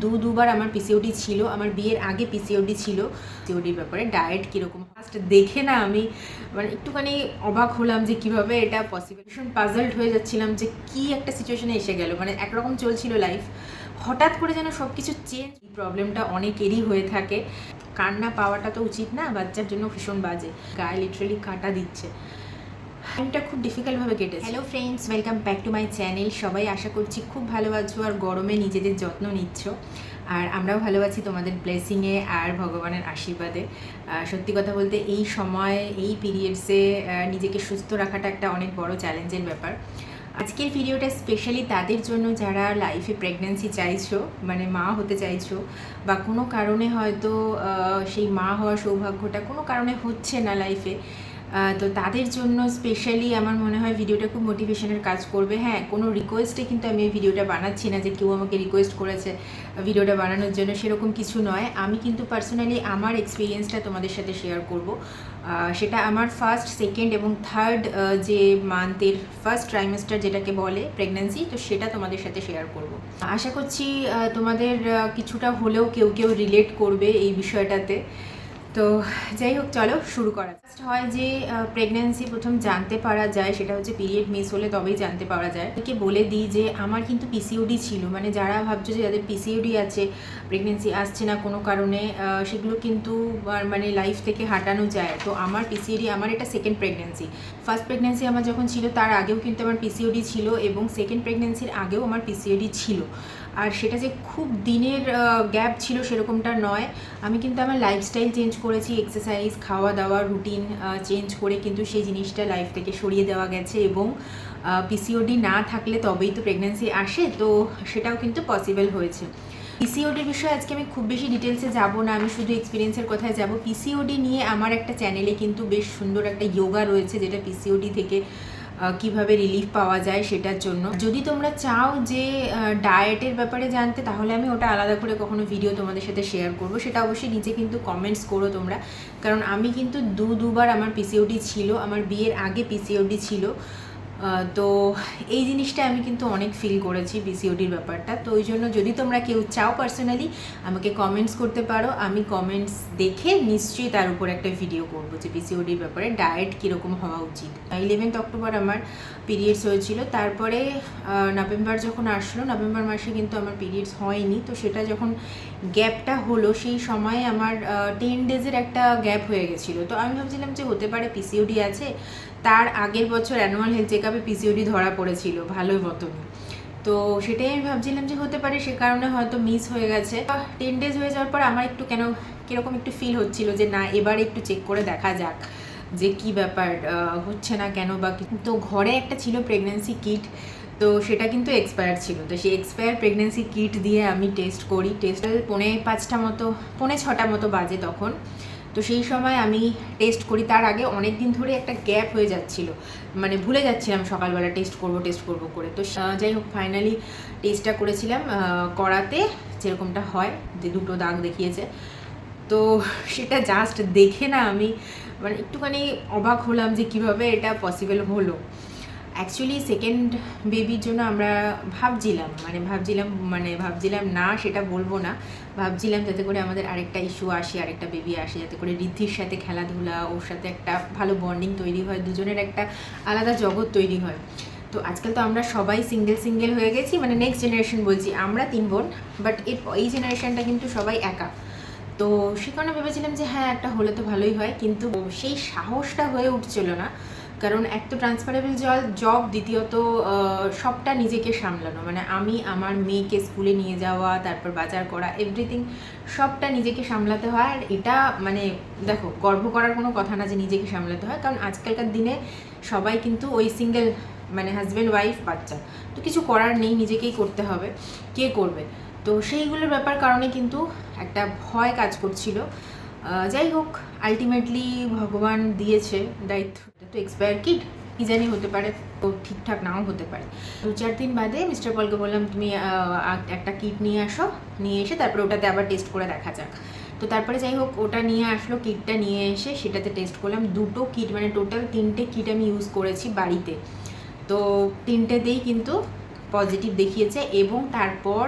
দুবার আমার পিসিওডি ছিল, আমার বিয়ের আগে পিসিওডি ছিল। পিসিওডির ব্যাপারে ডায়েট কীরকম ফার্স্ট দেখে না আমি মানে একটুখানি অবাক হলাম যে কিভাবে এটা পসিবল। ভীষণ পাজলড হয়ে যাচ্ছিলাম যে কি একটা সিচুয়েশনে এসে গেল, মানে একরকম চলছিল লাইফ, হঠাৎ করে যেন সব কিছু চেঞ্জ। এই প্রবলেমটা অনেকেরই হয়ে থাকে। কান্না পাওয়াটা তো উচিত না, বাচ্চার জন্য ভীষণ বাজে, গায়ে লিটারালি কাটা দিচ্ছে। টাইমটা খুব ডিফিকাল্টভাবে কেটেছে। Hello friends, welcome back to my channel. সবাই আশা করছি খুব ভালো আছো আর গরমে নিজেদের যত্ন নিচ্ছ, আর আমরাও ভালো আছি তোমাদের ব্লেসিংয়ে আর ভগবানের আশীর্বাদে। সত্যি কথা বলতে এই সময় এই পিরিয়ডসে নিজেকে সুস্থ রাখাটা একটা অনেক বড় চ্যালেঞ্জের ব্যাপার। আজকের ভিডিওটা স্পেশালি তাদের জন্য যারা লাইফে প্রেগন্যান্সি চাইছো, মানে মা হতে চাইছো, বা কোনো কারণে হয়তো সেই মা হওয়ার সৌভাগ্যটা কোনো কারণে হচ্ছে না লাইফে। তো তাদের জন্য স্পেশালি আমার মনে হয় ভিডিওটা খুব মোটিভেশনের কাজ করবে। হ্যাঁ, কোনো রিকোয়েস্টে কিন্তু আমি এই ভিডিওটা বানাচ্ছি না যে কেউ আমাকে রিকোয়েস্ট করেছে ভিডিওটা বানানোর জন্য, সেরকম কিছু নয়। আমি কিন্তু পার্সোনালি আমার এক্সপিরিয়েন্সটা তোমাদের সাথে শেয়ার করব। সেটা আমার ফার্স্ট, সেকেন্ড এবং থার্ড যে মান্থের ফার্স্ট ট্রাইমেস্টার যেটাকে বলে প্রেগন্যান্সি, তো সেটা তোমাদের সাথে শেয়ার করব। আশা করছি তোমাদের কিছুটা হলেও কেউ রিলেট করবে এই বিষয়টাতে। তো যাই হোক, চলো শুরু করা। ফার্স্ট হয় যে প্রেগন্যান্সি প্রথম জানতে পারা যায়, সেটা হচ্ছে পিরিয়ড মিস হলে তবেই জানতে পারা যায়। একে বলে দিই যে আমার কিন্তু পিসিওডি ছিল, মানে যারা ভাবছো যে যাদের পিসিওডি আছে, প্রেগন্যান্সি আসছে না কোনো কারণে, সেগুলো কিন্তু মানে লাইফ থেকে হাঁটানো যায়। তো আমার পিসিওডি, আমার এটা সেকেন্ড প্রেগন্যান্সি। ফার্স্ট প্রেগন্যান্সি আমার যখন ছিল তার আগেও কিন্তু আমার পিসিওডি ছিল, এবং সেকেন্ড প্রেগন্যান্সির আগেও আমার পিসিওডি ছিল। আর সেটা যে খুব দিনের গ্যাপ ছিল সেরকমটা নয়। আমি কিন্তু আমার লাইফস্টাইল চেঞ্জ করেছি, এক্সারসাইজ, খাওয়া দাওয়া রুটিন চেঞ্জ করে কিন্তু সেই জিনিসটা লাইফ থেকে সরিয়ে দেওয়া গেছে। এবং পিসিওডি না থাকলে তবেই তো প্রেগন্যান্সি আসে, তো সেটাও কিন্তু পসিবল হয়েছে। পিসিওডির বিষয়ে আজকে আমি খুব বেশি ডিটেলসে যাব না, আমি শুধু এক্সপিরিয়েন্সের কথায় যাব। পিসিওডি নিয়ে আমার একটা চ্যানেলে কিন্তু বেশ সুন্দর একটা যোগা রয়েছে, যেটা পিসিওডি থেকে কিভাবে রিলিফ পাওয়া যায় সেটার জন্য। যদি তোমরা চাও যে ডায়েটের ব্যাপারে জানতে, তাহলে আমি ওটা আলাদা করে কখনো ভিডিও তোমাদের সাথে শেয়ার করব। সেটা অবশ্যই নিচে কিন্তু কমেন্টস করো তোমরা, কারণ আমি কিন্তু দুবার আমার পিসিওডি ছিল, আমার বিয়ের আগে পিসিওডি ছিল। তো এই জিনিসটা আমি কিন্তু অনেক ফিল করেছি পিসিওডির ব্যাপারটা। তো ওই জন্য যদি তোমরা কেউ চাও পার্সোনালি আমাকে কমেন্টস করতে পারো, আমি কমেন্টস দেখে নিশ্চয়ই তার উপর একটা ভিডিও করবো যে পিসিওডির ব্যাপারে ডায়েট কীরকম হওয়া উচিত। 11th অক্টোবর আমার পিরিয়ডস হয়েছিল, তারপরে নভেম্বর যখন আসলো, নভেম্বর মাসে কিন্তু আমার পিরিয়ডস হয়নি। তো সেটা যখন গ্যাপটা হলো, সেই সময় আমার 10 ডেজের একটা গ্যাপ হয়ে গেছিলো। তো আমি ভাবছিলাম যে হতে পারে পিসিওডি আছে। তার আগের বছর অ্যানুয়াল হেলথ চেকআপে পিসিওডি ধরা পড়েছিল ভালোই মতনই। তো সেটাই আমি ভাবছিলাম যে হতে পারে সে কারণে হয়তো মিস হয়ে গেছে। 10 ডেজ হয়ে যাওয়ার পর আমার একটু কীরকম একটু ফিল হচ্ছিল যে না, এবার একটু চেক করে দেখা যাক যে কি ব্যাপার, হচ্ছে না কেন বা। তো ঘরে একটা ছিল প্রেগন্যান্সি কিট, তো সেটা কিন্তু এক্সপায়ার ছিল। তো সেই এক্সপায়ার প্রেগন্যান্সি কিট দিয়ে আমি টেস্ট করি। টেস্ট 5:30 মতো বাজে তখন। তো সেই সময় আমি টেস্ট করি। তার আগে অনেক দিন ধরে একটা গ্যাপ হয়ে যাচ্ছিলো, মানে ভুলে যাচ্ছিলাম সকালবেলা টেস্ট করব করে। তো যাই হোক, ফাইনালি টেস্টটা করেছিলাম। করাতে যেরকমটা হয় যে 2টো দাগ দেখিয়েছে। তো সেটা জাস্ট দেখে না আমি মানে একটুখানি অবাক হলাম যে কিভাবে এটা পসিবল হলো। অ্যাকচুয়ালি সেকেন্ড বেবির জন্য আমরা ভাবছিলাম না, সেটা বলবো না, ভাবছিলাম যাতে করে আমাদের আরেকটা ইস্যু আসে, আরেকটা বেবি আসে, যাতে করে ঋদ্ধির সাথে খেলাধুলা, ওর সাথে একটা ভালো বন্ডিং তৈরি হয়, দুজনের একটা আলাদা জগৎ তৈরি হয়। তো আজকাল তো আমরা সবাই সিঙ্গেল হয়ে গেছি, মানে নেক্সট জেনারেশন বলছি, আমরা 3 বোন, বাট এই জেনারেশনটা কিন্তু সবাই একা। তো সে কারণে ভেবেছিলাম যে হ্যাঁ, একটা হলে তো ভালোই হয়, কিন্তু সেই সাহসটা হয়ে উঠছিল না। কারণ এক তো ট্রান্সফারেবল জব, দ্বিতীয়ত সবটা নিজেকে সামলানো, মানে আমি আমার মেয়েকে স্কুলে নিয়ে যাওয়া, তারপর বাজার করা, এভরিথিং সবটা নিজেকে সামলাতে হয়। আর এটা মানে দেখো, গর্ব করার কোনো কথা না যে নিজেকে সামলাতে হয়, কারণ আজকালকার দিনে সবাই কিন্তু ওই সিঙ্গেল, মানে হাজব্যান্ড ওয়াইফ বাচ্চা, তো কিছু করার নেই, নিজেকেই করতে হবে, কে করবে। তো সেইগুলোর ব্যাপার কারণে কিন্তু একটা ভয় কাজ করছিল। যাই হোক, আলটিমেটলি ভগবান দিয়েছে দায়িত্ব। তো এক্সপায়ার কিট কী জানি হতে পারে, তো ঠিকঠাক নাও হতে পারে। 2-4 দিন বাদে মিস্টার পলকে বললাম তুমি একটা কিট নিয়ে আসো, নিয়ে এসে তারপরে ওটাতে আবার টেস্ট করে দেখা যাক। তো তারপরে যাই হোক ওটা নিয়ে আসলো, কিটটা নিয়ে এসে সেটাতে টেস্ট করলাম। 2টো কিট, মানে টোটাল 3টে কিট আমি ইউজ করেছি বাড়িতে। তো 3টেতেই কিন্তু পজিটিভ দেখিয়েছে। এবং তারপর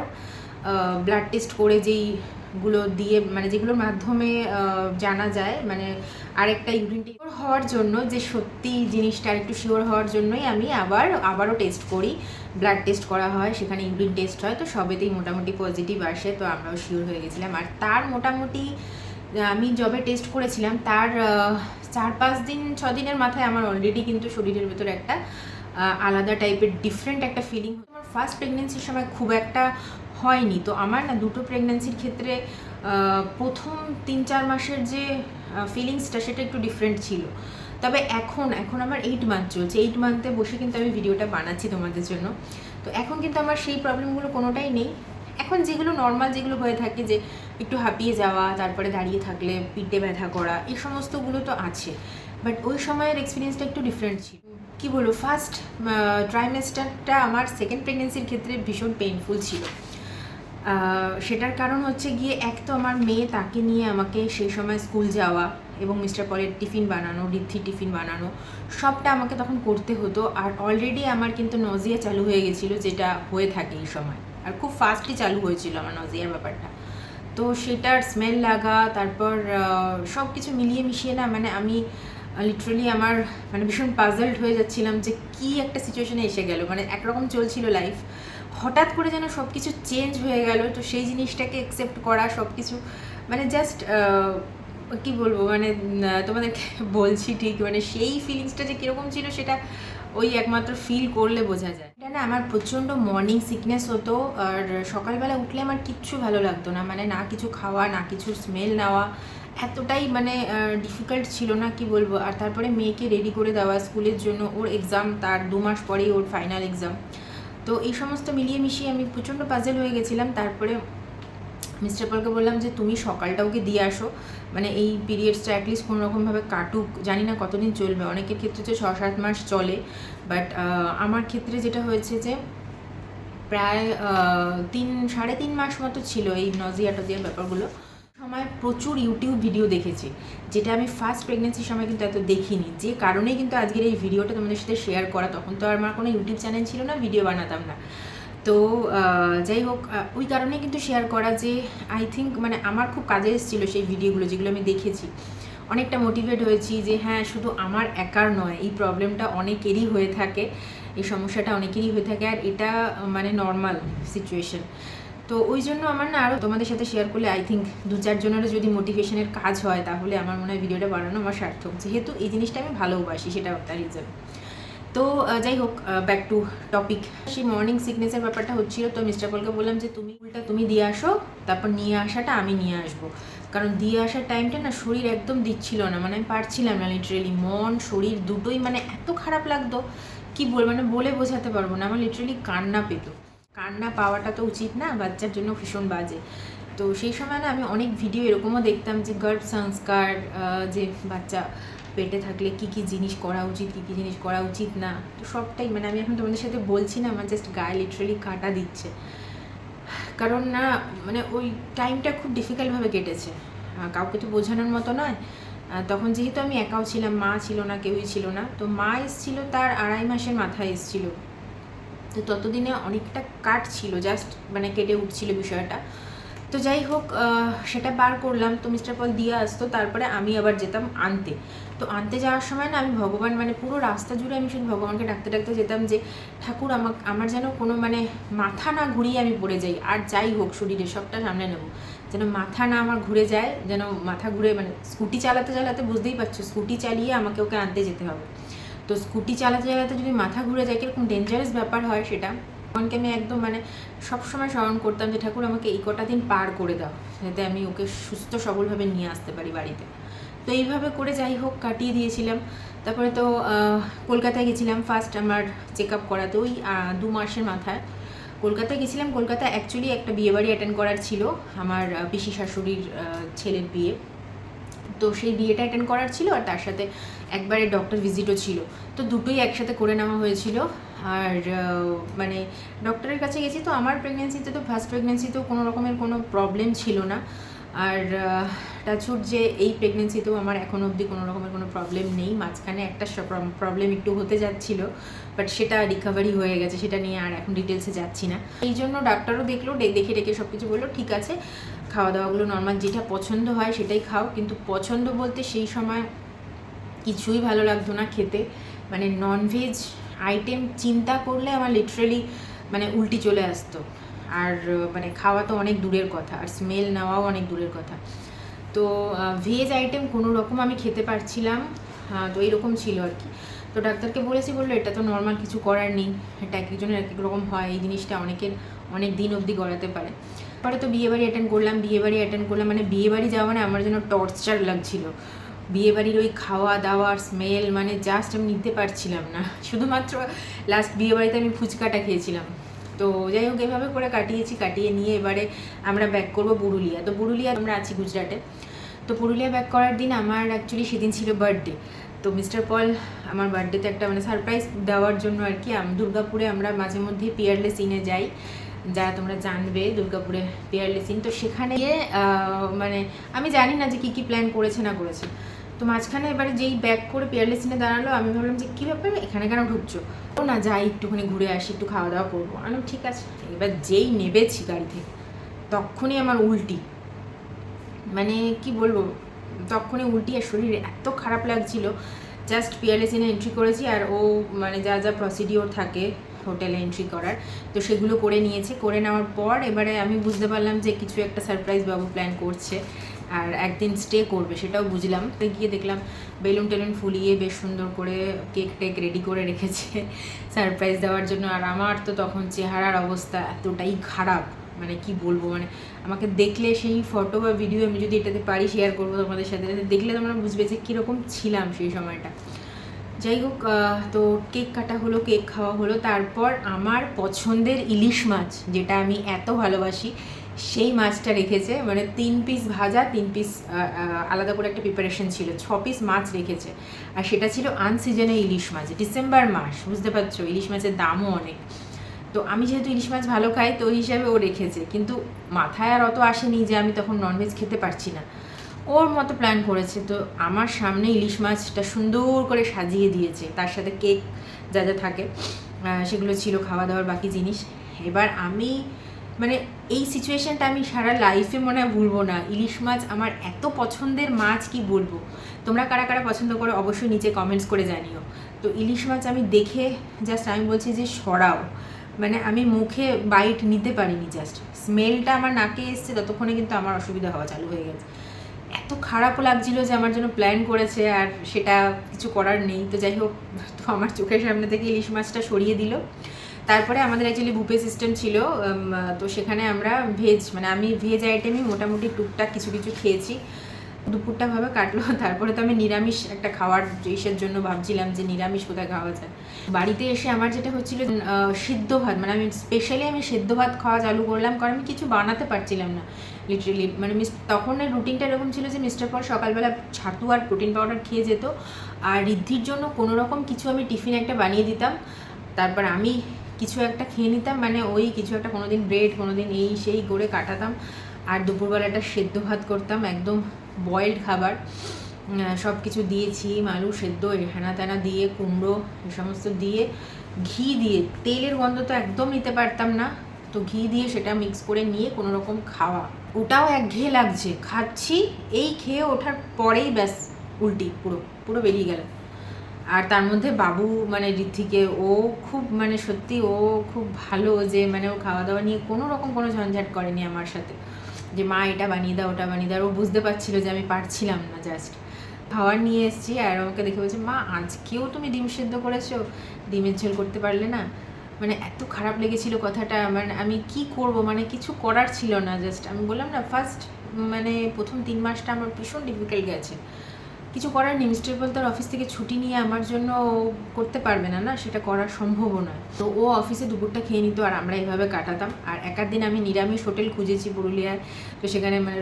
ব্লাড টেস্ট করে যেইগুলো দিয়ে মানে যেগুলোর মাধ্যমে জানা যায় মানে আরেকটা ইউরিন টেস্ট হওয়ার জন্য যে সত্যি জিনিসটা আরেকটু শিওর হওয়ার জন্যই আমি আবারও টেস্ট করি, ব্লাড টেস্ট করা হয়, সেখানে ইউরিন টেস্ট হয়, তো সবেতেই মোটামুটি পজিটিভ আসে, তো আমরাও শিওর হয়ে গেছিলাম। আর তার মোটামুটি আমি যবে টেস্ট করেছিলাম তার 4-5 দিন 6 দিনের মাথায় আমার অলরেডি কিন্তু শরীরের ভেতরে একটা আলাদা টাইপের ডিফারেন্ট একটা ফিলিং। আমার ফার্স্ট প্রেগনেন্সির সময় খুব একটা হয়নি, তো আমার না দুটো প্রেগনেন্সির ক্ষেত্রে প্রথম 3-4 মাসের যে ফিলিংসটা সেটা একটু ডিফারেন্ট ছিল। তবে এখন আমার 8 মান্থ চলছে, 8 মান্থে বসে কিন্তু আমি ভিডিওটা বানাচ্ছি তোমাদের জন্য। তো এখন কিন্তু আমার সেই প্রবলেমগুলো কোনোটাই নেই। এখন যেগুলো নর্মাল যেগুলো হয়ে থাকে যে একটু হাঁপিয়ে যাওয়া, তারপরে দাঁড়িয়ে থাকলে পিঠে ব্যথা করা, এই সমস্তগুলো তো আছে, বাট ওই সময়ের এক্সপিরিয়েন্সটা একটু ডিফারেন্ট ছিল। কি বলবো, ফার্স্ট ট্রাইমেস্টারটা আমার সেকেন্ড প্রেগনেন্সির ক্ষেত্রে ভীষণ পেইনফুল ছিল। সেটার কারণ হচ্ছে গিয়ে এক তো আমার মেয়ে, তাকে নিয়ে আমাকে সেই সময় স্কুল যাওয়া এবং মিস্টার পলের টিফিন বানানো, রিদ্ধির টিফিন বানানো, সবটা আমাকে তখন করতে হতো। আর অলরেডি আমার কিন্তু নজিয়া চালু হয়ে গেছিলো, যেটা হয়ে থাকে এই সময়, আর খুব ফাস্টলি চালু হয়েছিল আমার নজিয়ার ব্যাপারটা। তো সেটার স্মেল লাগা, তারপর সব কিছু মিলিয়ে মিশিয়ে না মানে আমি লিটারালি আমার মানে ভীষণ পাজলড হয়ে যাচ্ছিলাম যে কি একটা সিচুয়েশনে এসে গেল। মানে একরকম চলছিল লাইফ, হঠাৎ করে যেন সব কিছু চেঞ্জ হয়ে গেল। তো সেই জিনিসটাকে অ্যাকসেপ্ট করা, সব কিছু মানে জাস্ট কী বলবো, মানে তোমাদেরকে বলছি ঠিক, মানে সেই ফিলিংসটা যে কীরকম ছিল সেটা ওই একমাত্র ফিল করলে বোঝা যায়। এটা না আমার প্রচণ্ড মর্নিং সিকনেস হতো, আর সকালবেলা উঠলে আমার কিচ্ছু ভালো লাগতো না, মানে না কিছু খাওয়া, না কিছু স্মেল নেওয়া, এতটাই মানে ডিফিকাল্ট ছিল না কি বলবো। আর তারপরে মেয়েকে রেডি করে দেওয়া স্কুলের জন্য, ওর এক্সাম তার 2 মাস পরেই ওর ফাইনাল এক্সাম। তো এই সমস্ত মিলিয়ে মিশিয়ে আমি প্রচণ্ড পাজেল হয়ে গেছিলাম। তারপরে মিস্টার পলকে বললাম যে তুমি সকালটা ওকে দিয়ে আসো, মানে এই পিরিয়ডসটা অ্যাটলিস্ট কোনোরকমভাবে কাটুক, জানি না কতদিন চলবে, অনেকের ক্ষেত্রে তো 6-7 মাস চলে, বাট আমার ক্ষেত্রে যেটা হয়েছে যে প্রায় 3-3.5 মাস মতো ছিল এই নজিয়া টজিয়ার ব্যাপারগুলো। সময় প্রচুর ইউটিউব ভিডিও দেখেছি, যেটা আমি ফার্স্ট প্রেগনেন্সির সময় কিন্তু এত দেখিনি, যে কারণেই কিন্তু আজকের এই ভিডিওটা তোমাদের সাথে শেয়ার করা। তখন তো আমার কোনো ইউটিউব চ্যানেল ছিল না, ভিডিও বানাতাম না, তো যাই হোক ওই কারণেই কিন্তু শেয়ার করা যে আই থিঙ্ক মানে আমার খুব কাজে এসেছিলো সেই ভিডিওগুলো, যেগুলো আমি দেখেছি। অনেকটা মোটিভেট হয়েছি যে হ্যাঁ, শুধু আমার একার নয়, এই প্রবলেমটা অনেকেরই হয়ে থাকে, এই সমস্যাটা অনেকেরই হয়ে থাকে, আর এটা মানে নর্মাল সিচুয়েশন। তো ওই জন্য আমার না আরও তোমাদের সাথে শেয়ার করলে আই থিঙ্ক 2-4 জনেরও যদি মোটিভেশনের কাজ হয়, তাহলে আমার মনে হয় ভিডিওটা বানানো আমার সার্থক, যেহেতু এই জিনিসটা আমি ভালোবাসি, সেটা একটা রিজন। তো যাই হোক, ব্যাক টু টপিক। সেই মর্নিং সিকনেসের ব্যাপারটা হচ্ছিল, তো মিস্টার পলকে বললাম যে তুমি দিয়ে আসো, তারপর নিয়ে আসাটা আমি নিয়ে আসবো, কারণ দিয়ে আসার টাইমটা না শরীর একদম দিচ্ছিল না, মানে আমি পারছিলাম না, লিটারেলি মন শরীর দুটোই মানে এত খারাপ লাগতো, কি বল মানে বলে বোঝাতে পারবো না। আমার লিটারেলি কান্না পেত, কান্না পাওয়াটা তো উচিত না, বাচ্চার জন্য ভীষণ বাজে। তো সেই সময় না আমি অনেক ভিডিও এরকমও দেখতাম যে গর্ভ সংস্কার, যে বাচ্চা পেটে থাকলে কী কী জিনিস করা উচিত, কী কী জিনিস করা উচিত না, তো সবটাই মানে আমি এখন তোমাদের সাথে বলছি না, আমার জাস্ট গায়ে লিটারালি কাঁটা দিচ্ছে, কারণ না মানে ওই টাইমটা খুব ডিফিকাল্টভাবে কেটেছে, কাউকে তো বোঝানোর মতো নয়। তখন যেহেতু আমি একাও ছিলাম, মা ছিল না, কেউই ছিল না, তো মা এসেছিল তার 2.5 মাসের মাথায় এসেছিল, তো ততদিনে অনেকটা কাট ছিল, জাস্ট মানে কেটে উঠছিল বিষয়টা। তো যাই হোক, সেটা পার করলাম, তো মিস্টার পল দিয়ে আসতো, তারপরে আমি আবার যেতাম আনতে। তো আনতে যাওয়ার সময় না আমি ভগবান মানে পুরো রাস্তা জুড়ে আমি শুধু ভগবানকে ডাকতে ডাকতে যেতাম যে ঠাকুর আমার যেন কোনো মানে মাথা না ঘুরিয়ে আমি পড়ে যাই, আর যাই হোক শরীরে সবটা সামনে নেব, যেন মাথা না আমার ঘুরে যায়, যেন মাথা ঘুরে মানে স্কুটি চালাতে চালাতে, বুঝতেই পারছো স্কুটি চালিয়ে আমাকে ওকে আনতে যেতে হবে, তো স্কুটি চালাতে চালাতে যদি মাথা ঘুরে যায় কীরকম ডেঞ্জারাস ব্যাপার হয় সেটা। ভগবানকে আমি একদম মানে সবসময় স্মরণ করতাম যে ঠাকুর আমাকে এই কটা দিন পার করে দাও, যাতে আমি ওকে সুস্থ সবলভাবে নিয়ে আসতে পারি বাড়িতে। তো এইভাবে করে যাই হোক কাটিয়ে দিয়েছিলাম। তারপরে তো কলকাতায় গেছিলাম ফার্স্ট আমার চেক আপ করাতে, ওই 2 মাসের মাথায় কলকাতায় গেছিলাম। কলকাতায় অ্যাকচুয়ালি একটা বিয়েবাড়ি অ্যাটেন্ড করার ছিল, আমার পিসি শাশুড়ির ছেলের বিয়ে, তো সেই বিয়েটা অ্যাটেন্ড করার ছিল, আর তার সাথে একবারে ডক্টর ভিজিটও ছিল, তো দুটোই একসাথে করে নেওয়া হয়েছিল। আর মানে ডক্টরের কাছে গেছি, তো আমার প্রেগনেন্সিতে তো ফার্স্ট প্রেগনেন্সিতেও কোনো রকমের কোনো প্রবলেম ছিল না, আর টাচুড যে এই প্রেগনেন্সিতেও আমার এখনও অবধি কোনো রকমের কোনো প্রবলেম নেই। মাঝখানে একটা প্রবলেম একটু হতে যাচ্ছিলো, বাট সেটা রিকভারি হয়ে গেছে, সেটা নিয়ে আর এখন ডিটেলসে যাচ্ছি না। এই জন্য ডাক্তারও দেখলো, দেখে রেখে সব কিছু বললো ঠিক আছে, খাওয়া দাওয়াগুলো নর্মাল যেটা পছন্দ হয় সেটাই খাও। কিন্তু পছন্দ বলতে সেই সময় কিছুই ভালো লাগতো না খেতে, মানে ননভেজ আইটেম চিন্তা করলে আমার লিটারেলি মানে উল্টি চলে আসতো। আর মানে খাওয়া তো অনেক দূরের কথা, আর স্মেল নেওয়াও অনেক দূরের কথা। তো ভেজ আইটেম কোনো রকম আমি খেতে পারছিলাম, তো এইরকম ছিল আর কি। তো ডাক্তারকে বললো এটা তো নর্মাল, কিছু করার নেই, এটা এক একজনের এক এক রকম হয়, এই জিনিসটা অনেকের অনেক দিন অবধি গড়াতে পারে। পরে তো বিয়েবাড়ি অ্যাটেন্ড করলাম, মানে বিয়েবাড়ি যাওয়া মানে আমার যেন টর্চার লাগছিল। বিয়েবাড়ির ওই খাওয়া দাওয়ার স্মেল মানে জাস্ট আমি নিতে পারছিলাম না। শুধুমাত্র লাস্ট বিয়েবাড়িতে আমি ফুচকাটা খেয়েছিলাম। তো যাই হোক, এভাবে করে কাটিয়ে নিয়ে এবারে আমরা ব্যাক করবো পুরুলিয়া। তো পুরুলিয়া আমরা আছি গুজরাটে। তো পুরুলিয়া ব্যাক করার দিন আমার অ্যাকচুয়ালি সেদিন ছিল বার্থডে। তো মিস্টার পল আমার বার্থডেতে একটা মানে সারপ্রাইজ দেওয়ার জন্য আর কি দুর্গাপুরে আমরা মাঝে মধ্যে পিয়ারলেস ইনে যাই, যারা তোমরা জানবে দুর্গাপুরে পিয়ারলেস ইন। তো সেখানে গিয়ে মানে আমি জানি না যে কী প্ল্যান করেছে না করেছে। তো মাঝখানে এবারে যেই ব্যাক করে পিয়ারলেস ইনে দাঁড়ালো, আমি ভাবলাম যে কী ব্যাপার, এখানে কেন ঢুকছো? ও না, যাই একটুখানি ঘুরে আসি, একটু খাওয়া দাওয়া করবো। আমি ঠিক আছে। এবার যেই নেবেছি গাড়ি থেকে তখনই আমার উল্টি, মানে কি বলবো, তখনই উল্টি আর শরীর এত খারাপ লাগছিল। জাস্ট পিয়ারলেস ইনে এন্ট্রি করেছি, আর ও মানে যা প্রসিডিওর থাকে হোটেলে এন্ট্রি করার, তো সেগুলো করে নিয়েছে। করে নেওয়ার পর এবারে আমি বুঝতে পারলাম যে কিছু একটা সারপ্রাইজ বাবু প্ল্যান করছে, আর একদিন স্টে করবে, সেটাও বুঝলাম। গিয়ে দেখলাম বেলুন টেলুন ফুলিয়ে বেশ সুন্দর করে কেক রেডি করে রেখেছে সারপ্রাইজ দেওয়ার জন্য। আর আমার তো তখন চেহারার অবস্থা এতটাই খারাপ, মানে কি বলবো, মানে আমাকে দেখলে সেই ফটো বা ভিডিও আমি যদি এটাতে পারি শেয়ার করবো তোমাদের সাথে, দেখলে তোমরা বুঝবে যে কীরকম ছিলাম সেই সময়টা। যাই হোক, তো কেক কাটা হলো, কেক খাওয়া হলো। তারপর আমার পছন্দের ইলিশ মাছ, যেটা আমি এত ভালোবাসি, সেই মাছটা রেখেছে, মানে 3 পিস ভাজা, 3 পিস আলাদা করে একটা প্রিপারেশন ছিল, 6 পিস মাছ রেখেছে। আর সেটা ছিল আনসিজনে ইলিশ মাছ, ডিসেম্বর মাস, বুঝতে পারছো ইলিশ মাছের দামও অনেক। তো আমি যেহেতু ইলিশ মাছ ভালো খাই, তো ওই হিসাবে ও রেখেছে, কিন্তু মাথায় আর অত আসেনি যে আমি তখন ননভেজ খেতে পারছি না, ওর মতো প্ল্যান করেছে। তো আমার সামনে ইলিশ মাছটা সুন্দর করে সাজিয়ে দিয়েছে, তার সাথে কেক যা থাকে সেগুলো ছিল, খাওয়া দাওয়ার বাকি জিনিস। এবার আমি মানে এই সিচুয়েশানটা আমি সারা লাইফে মনে হয় ভুলবো না। ইলিশ মাছ আমার এত পছন্দের মাছ, কি বলবো। তোমরা কারা কারা পছন্দ করো অবশ্যই নিচে কমেন্টস করে জানিও। তো ইলিশ মাছ আমি দেখে জাস্ট আমি বলছি যে সরাও, মানে আমি মুখে বাইট নিতে পারিনি, জাস্ট স্মেলটা আমার নাকে এসছে, ততক্ষণে কিন্তু আমার অসুবিধা হওয়া চালু হয়ে গেছে। এত খারাপও লাগছিল যে আমার জন্য প্ল্যান করেছে, আর সেটা কিছু করার নেই। তো যাই হোক, তো আমার চোখের সামনে থেকে ইলিশ মাছটা সরিয়ে দিল। তারপরে আমাদের অ্যাকচুয়ালি বুফে সিস্টেম ছিল, তো সেখানে আমরা ভেজ, মানে আমি ভেজ আইটেমই মোটামুটি টুকটাক কিছু খেয়েছি। দুপুরটা ভাবে কাটলো। তারপরে তো আমি নিরামিষ একটা খাওয়ার ইসের জন্য ভাবছিলাম যে নিরামিষ কোথায় খাওয়া যায়। বাড়িতে এসে আমার যেটা হচ্ছিল সিদ্ধ ভাত, মানে আমি স্পেশালি সেদ্ধ ভাত খাওয়া চালু করলাম, কারণ আমি কিছু বানাতে পারছিলাম না লিটারেলি। মানে তখন রুটিনটা এরকম ছিল যে মিস্টার পল সকালবেলা ছাতু আর প্রোটিন পাউডার খেয়ে যেত, আর ঋদ্ধির জন্য কোনো রকম কিছু আমি টিফিন একটা বানিয়ে দিতাম, তারপর আমি কিছু একটা খেয়ে নিতাম, মানে ওই কিছু একটা কোনোদিন ব্রেড, কোনোদিন এই সেই করে কাটাতাম। আর দুপুরবেলাটা সেদ্ধ ভাত করতাম, একদম বয়েলড খাবার, সব কিছু দিয়েছি, আলু সেদ্ধ হেনা তেনা দিয়ে, কুমড়ো এ সমস্ত দিয়ে, ঘি দিয়ে, তেলের গন্ধ তো একদম নিতে পারতাম না, তো ঘি দিয়ে সেটা মিক্স করে নিয়ে কোনো রকম খাওয়া। ওটাও একঘেয়ে লাগছে, খাচ্ছি, এই খেয়ে ওঠার পরেই ব্যাস উল্টি পুরো বেরিয়ে গেল। আর তার মধ্যে বাবু মানে ঋদ্ধিকে, ও খুব মানে সত্যি ও খুব ভালো, যে মানে ও খাওয়া দাওয়া নিয়ে কোনো রকম কোনো ঝঞ্ঝাট করেনি আমার সাথে, যে মা এটা বানিয়ে দাও ওটা বানিয়ে দাও। ও বুঝতে পারছিল যে আমি পারছিলাম না, জাস্ট খাওয়ার নিয়ে এসেছি, আর আমাকে দেখে বলছে মা আজকেও তুমি ডিম সেদ্ধ করেছো, ডিমের ঝোল করতে পারলে না। মানে এত খারাপ লেগেছিল কথাটা, মানে আমি কি করব, মানে কিছু করার ছিল না। জাস্ট আমি বললাম না, ফার্স্ট মানে প্রথম 3 মাসটা আমার ভীষণ ডিফিকাল্ট গেছে, কিছু করার নেই। মিস্টার পল তার অফিস থেকে ছুটি নিয়ে আমার জন্য করতে পারবে না, না সেটা করা সম্ভবও নয়। তো ও অফিসে দুপুরটা খেয়ে নিত, আর আমরা এইভাবে কাটাতাম। আর দিন আমি নিরামিষ হোটেল খুঁজেছি পুরুলিয়ায়, তো সেখানে মানে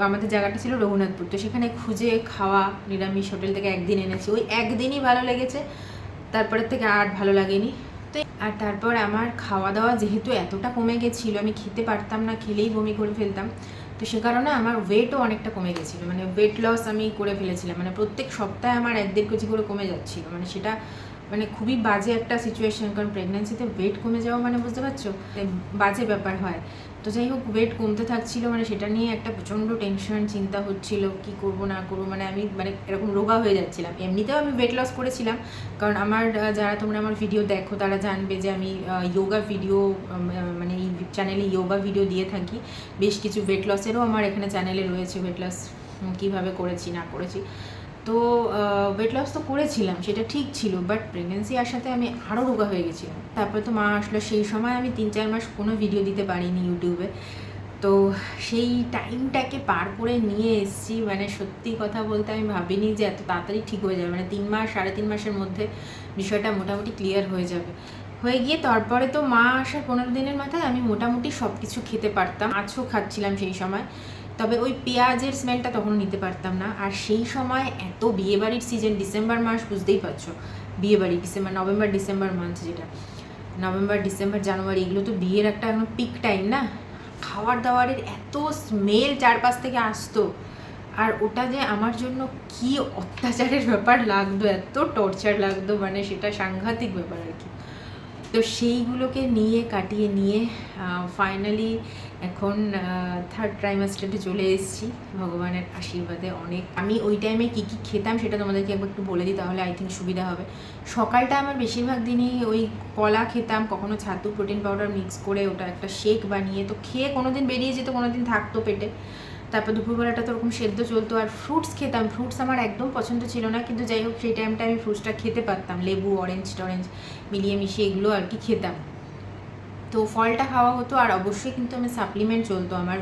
আমাদের জায়গাটা ছিল রঘুনাথপুর, তো সেখানে খুঁজে খাওয়া নিরামিষ হোটেল থেকে একদিন এনেছি, ওই একদিনই ভালো লেগেছে, তারপরের থেকে আর ভালো লাগেনি। তো আর তারপর আমার খাওয়া দাওয়া যেহেতু এতটা কমে গেছিলো, আমি খেতে পারতাম না, খেলেই বমি করে ফেলতাম, তো সে কারণে আমার ওয়েটও অনেকটা কমে গেছিলো, মানে ওয়েট লস আমি করে ফেলেছিলাম, মানে প্রত্যেক সপ্তাহে আমার 1-1.5 কেজি করে কমে যাচ্ছিলো, মানে সেটা মানে খুবই বাজে একটা সিচুয়েশন, কারণ প্রেগনেন্সিতে ওয়েট কমে যাওয়া মানে বুঝতে পারছো বাজে ব্যাপার হয়। তো যাই হোক ওয়েট কমতে থাকছিল, মানে সেটা নিয়ে একটা প্রচণ্ড টেনশন চিন্তা হচ্ছিল কি করব না করবো, মানে আমি মানে এরকম রোগা হয়ে যাচ্ছিলাম। এমনিতেও আমি ওয়েট লস করেছিলাম, কারণ আমার যারা তোমরা আমার ভিডিও দেখো তারা জানবে যে আমি যোগা ভিডিও মানে এই চ্যানেলে যোগা ভিডিও দিয়ে থাকি, বেশ কিছু ওয়েট লসেরও আমার এখানে চ্যানেলে রয়েছে, ওয়েট লস কীভাবে করেছি না করেছি। তো ওয়েট লস তো করেছিলাম, সেটা ঠিক ছিল, বাট প্রেগনেন্সি আসাতে আমি আরও রোগা হয়ে গেছিলাম। তারপরে তো মা আসলো, সেই সময় আমি 3-4 মাস কোনো ভিডিও দিতে পারিনি ইউটিউবে। তো সেই টাইমটাকে পার করে নিয়ে এসেছি, মানে সত্যি কথা বলতে আমি ভাবিনি যে এত তাড়াতাড়ি ঠিক হয়ে যাবে, মানে 3 মাস 3.5 মাসের মধ্যে বিষয়টা মোটামুটি ক্লিয়ার হয়ে যাবে। হয়ে গিয়ে তারপরে তো মা আসার 15 দিনের মাথায় আমি মোটামুটি সব কিছু খেতে পারতাম, মাছও খাচ্ছিলাম সেই সময়, তবে ওই পেঁয়াজের স্মেলটা তখনও নিতে পারতাম না। আর সেই সময় এত বিয়েবাড়ির সিজন, ডিসেম্বর মাস বুঝতেই পারছো, বিয়েবাড়ি ডিসেম্বর, নভেম্বর ডিসেম্বর মান্থ, যেটা নভেম্বর ডিসেম্বর জানুয়ারি, এগুলো তো বিয়ের একটা এখন পিক টাইম না, খাওয়ার দাওয়ারের এত স্মেল চারপাশ থেকে আসতো, আর ওটা যে আমার জন্য কি অত্যাচারের ব্যাপার লাগতো, এত টর্চার লাগতো, মানে সেটা সাংঘাতিক ব্যাপার আর কি। তো সেইগুলোকে নিয়ে কাটিয়ে নিয়ে ফাইনালি এখন 3rd ট্রাইমাস্টারে চলে এসেছি ভগবানের আশীর্বাদে অনেক। আমি ওই টাইমে কী কী খেতাম সেটা তোমাদেরকে একটু বলে দিই, তাহলে আই থিঙ্ক সুবিধা হবে। সকালটা আমার বেশিরভাগ দিনই ওই কলা খেতাম, কখনো ছাতু প্রোটিন পাউডার মিক্স করে ওটা একটা শেক বানিয়ে, তো খেয়ে কোনো দিন বেরিয়ে যেত, কোনো দিন থাকতো পেটে। তারপর দুপুরবেলাটা তো ওরকম সেদ্ধ চলতো, আর ফ্রুটস খেতাম। ফ্রুটস আমার একদম পছন্দ ছিল না, কিন্তু যাই হোক সেই টাইমটা আমি ফ্রুটসটা খেতে পারতাম, লেবু অরেঞ্জ টরেঞ্জ মিলিয়ে মিশিয়ে এগুলো আর কি খেতাম। তো ফলটা খাওয়া হতো, আর অবশ্যই কিন্তু আমার সাপ্লিমেন্ট চলতো, আমার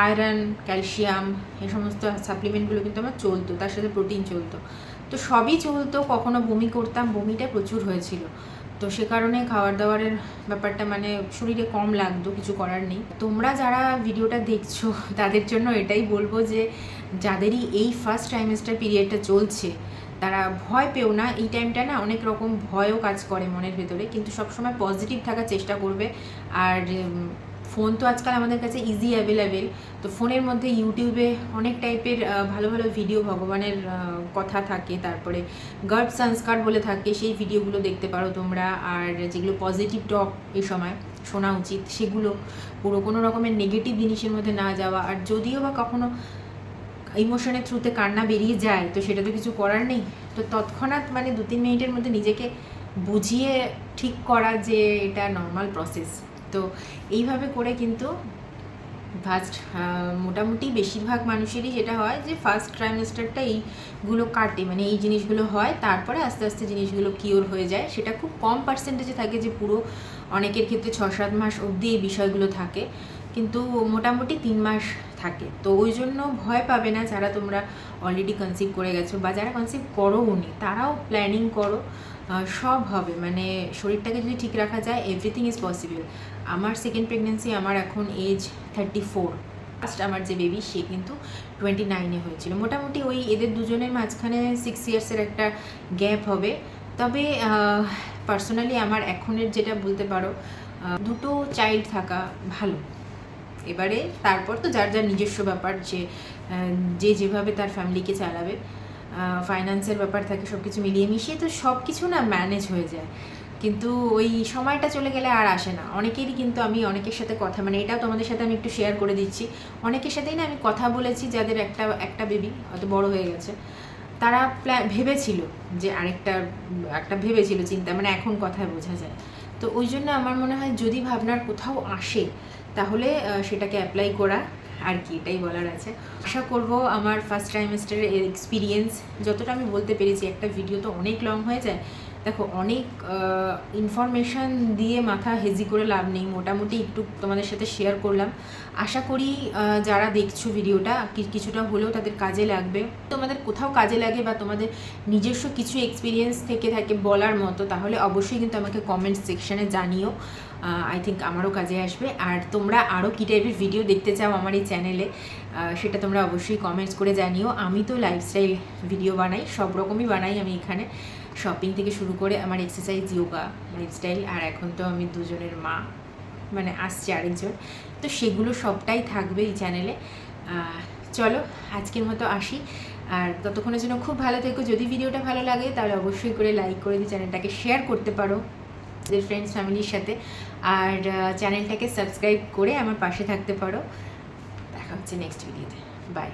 আয়রন ক্যালসিয়াম এই সমস্ত সাপ্লিমেন্টগুলো কিন্তু আমার চলতো, তার সাথে প্রোটিন চলতো, তো সবই চলতো। কখনো বমি করতাম, বমিটা প্রচুর হয়েছিল, তো সে কারণে খাবার দাবারের ব্যাপারটা মানে শরীরে কম লাগতো, কিছু করার নেই। তোমরা যারা ভিডিওটা দেখছো তাদের জন্য এটাই বলবো যে যাদেরই এই ফার্স্ট ট্রাইমেস্টার পিরিয়ডটা চলছে তারা ভয় পেও না। এই টাইমটা না অনেক রকম ভয়ও কাজ করে মনের ভেতরে, কিন্তু সবসময় পজিটিভ থাকার চেষ্টা করবে। আর ফোন তো আজকাল আমাদের কাছে ইজি অ্যাভেলেবেল, তো ফোনের মধ্যে ইউটিউবে অনেক টাইপের ভালো ভালো ভিডিও, ভগবানের কথা থাকে, তারপরে গর্ভ সংস্কার বলে থাকে, সেই ভিডিওগুলো দেখতে পারো তোমরা। আর যেগুলো পজিটিভ টক এই সময় শোনা উচিত, সেগুলো পুরো কোনো রকমের নেগেটিভ জিনিসের মধ্যে না যাওয়া। আর যদিও বা কখনো ইমোশনের থ্রুতে কান্না বেরিয়ে যায়, তো সেটা তো কিছু করার নেই, তো তৎক্ষণাৎ মানে 2-3 মিনিটের মধ্যে নিজেকে বুঝিয়ে ঠিক করা যে এটা নর্মাল প্রসেস। তো এইভাবে করে কিন্তু ফার্স্ট মোটামুটি বেশিরভাগ মানুষেরই যেটা হয় যে ফার্স্ট ট্রাইমেস্টারটা এইগুলো কাটে, মানে এই জিনিসগুলো হয়, তারপরে আস্তে আস্তে জিনিসগুলো কিওর হয়ে যায়। সেটা খুব কম পার্সেন্টেজে থাকে, যে পুরো অনেকের ক্ষেত্রে 6-7 মাস অবধি এই বিষয়গুলো থাকে, কিন্তু মোটামুটি 3 মাস থাকে। তো ওই জন্য ভয় পাবে না যারা তোমরা অলরেডি কনসিভ করে গেছো, বা যারা কনসিভ করোনি তারাও প্ল্যানিং করো, সব হবে। মানে শরীরটাকে যদি ঠিক রাখা যায়, এভরিথিং ইজ পসিবল। আমার সেকেন্ড প্রেগনেন্সি, আমার এখন এজ 34, ফার্স্ট আমার যে বেবি সে কিন্তু 29-এ হয়েছিল। মোটামুটি ওই এদের দুজনের মাঝখানে 6 ইয়ার্সের একটা গ্যাপ হবে। তবে পার্সোনালি আমার এখনের যেটা বলতে পারো, দুটো চাইল্ড থাকা ভালো। এবারে তারপর তো যার যার নিজস্ব ব্যাপার, যে যেভাবে তার ফ্যামিলিকে চালাবে, ফাইন্যান্সের ব্যাপার থাকে, সব কিছু মিলিয়ে মিশিয়ে তো সব কিছু না ম্যানেজ হয়ে যায়, কিন্তু ওই সময়টা চলে গেলে আর আসে না। অনেকেরই কিন্তু আমি অনেকের সাথে কথা, মানে এটাও তোমাদের সাথে আমি একটু শেয়ার করে দিচ্ছি, অনেকের সাথেই না আমি কথা বলেছি যাদের একটা বেবি অত বড় হয়ে গেছে, তারা ভেবেছিল যে একটা ভেবেছিল চিন্তা, মানে এখন কথায় বোঝা যায়। তো ওই জন্য আমার মনে হয় যদি ভাবনার কোথাও আসে তাহলে সেটাকে অ্যাপ্লাই করা আর কি, এটাই বলার আছে। আশা করব আমার ফার্স্ট ট্রাইমেস্টারের এক্সপিরিয়েন্স যতটা আমি বলতে পেরেছি, একটা ভিডিও তো অনেক লং হয়ে যায়, দেখো অনেক ইনফরমেশান দিয়ে মাথা হেজি করে লাভ নেই, মোটামুটি একটু তোমাদের সাথে শেয়ার করলাম। আশা করি যারা দেখছো ভিডিওটা কিছুটা হলেও তাদের কাজে লাগবে। তোমাদের কোথাও কাজে লাগে বা তোমাদের নিজস্ব কিছু এক্সপিরিয়েন্স থেকে থাকে বলার মতো, তাহলে অবশ্যই কিন্তু আমাকে কমেন্ট সেকশানে জানিও, আই থিঙ্ক আমারও কাজে আসবে। আর তোমরা আরও কী টাইপের ভিডিও দেখতে চাও আমার এই চ্যানেলে, সেটা তোমরা অবশ্যই কমেন্টস করে জানিও। আমি তো লাইফস্টাইল ভিডিও বানাই, সব রকমই বানাই আমি এখানে, শপিং থেকে শুরু করে আমার এক্সারসাইজ, যোগা, লাইফস্টাইল, আর এখন তো আমি দুজনের মা, মানে আসছে আরেকজন, তো সেগুলো সবটাই থাকবে এই চ্যানেলে। চলো আজকের মতো আসি, আর ততক্ষণের জন্য খুব ভালো থেকো। যদি ভিডিওটা ভালো লাগে তাহলে অবশ্যই করে লাইক করে দিই, চ্যানেলটাকে শেয়ার করতে পারো আমাদের ফ্রেন্ডস ফ্যামিলির সাথে, আর চ্যানেলটাকে সাবস্ক্রাইব করে আমার পাশে থাকতে পারো। দেখা হচ্ছে নেক্সট ভিডিওতে। বাই।